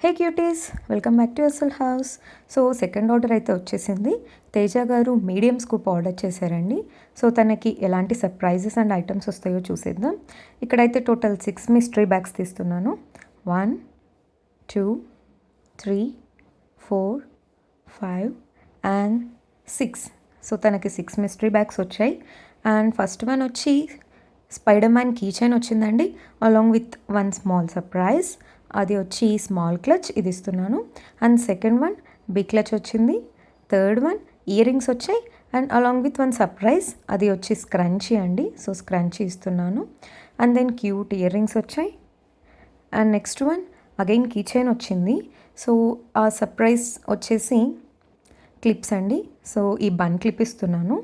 Hey cuties, welcome back to your house. So second order అయితే వచ్చేసింది. తేజ గారు medium scoop order చేశారండి. So తనకి ఎలాంటి సర్ప్రైజెస్ అండ్ ఐటమ్స్ వస్తాయో చూసేద్దాం. ఇక్కడైతే టోటల్ 6 మిస్టరీ బ్యాగ్స్ తీస్తున్నాను. 1 2 3 4 5 అండ్ 6. సో తనకి 6 మిస్టరీ బ్యాగ్స్ వచ్చాయి. అండ్ ఫస్ట్ వన్ వచ్చి స్పైడర్ మ్యాన్ కీ చైన్ వచ్చిందండి, అలాంగ్ విత్ 1 స్మాల్ సర్ప్రైజ్. అది వచ్చి స్మాల్ క్లచ్, ఇది ఇస్తున్నాను. And second one big clutch వచ్చింది. థర్డ్ వన్ ఇయర్ రింగ్స్ వచ్చాయి అండ్ అలాంగ్ విత్ 1 సర్ప్రైజ్, అది వచ్చి స్క్రంచీ అండి. సో స్క్రంచీ ఇస్తున్నాను. And then cute earrings వచ్చాయి. And next one again key chain వచ్చింది. సో ఆ సర్ప్రైజ్ వచ్చేసి క్లిప్స్ అండి. సో ఈ బన్ క్లిప్ ఇస్తున్నాను.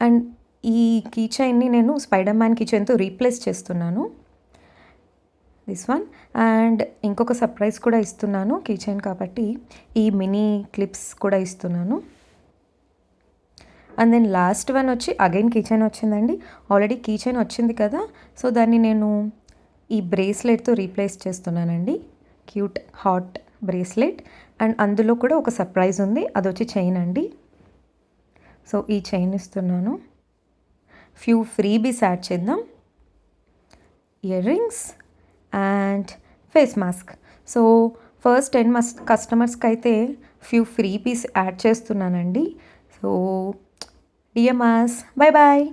అండ్ ఈ కీ చైన్ని నేను స్పైడర్ మ్యాన్ కీ చైన్తో రీప్లేస్ చేస్తున్నాను, దిస్ వన్. అండ్ ఇంకొక సర్ప్రైజ్ కూడా ఇస్తున్నాను కీ చైన్ కాబట్టి, ఈ మినీ క్లిప్స్ కూడా ఇస్తున్నాను. అండ్ దెన్ లాస్ట్ వన్ వచ్చి అగైన్ కీ చైన్ వచ్చిందండి. ఆల్రెడీ కీ చైన్ వచ్చింది కదా, సో దాన్ని నేను ఈ బ్రేస్లెట్తో రీప్లేస్ చేస్తున్నానండి. Cute hot bracelet. అండ్ అందులో కూడా ఒక సర్ప్రైజ్ ఉంది, అది వచ్చి చైన్ అండి. సో ఈ చైన్ ఇస్తున్నాను. ఫ్యూ ఫ్రీబీస్ యాడ్ చేద్దాం. Ear rings and face mask. So first 10 కస్టమర్స్కి అయితే ఫ్యూ ఫ్రీ పీస్ యాడ్ చేస్తున్నానండి. So dear mass, bye bye.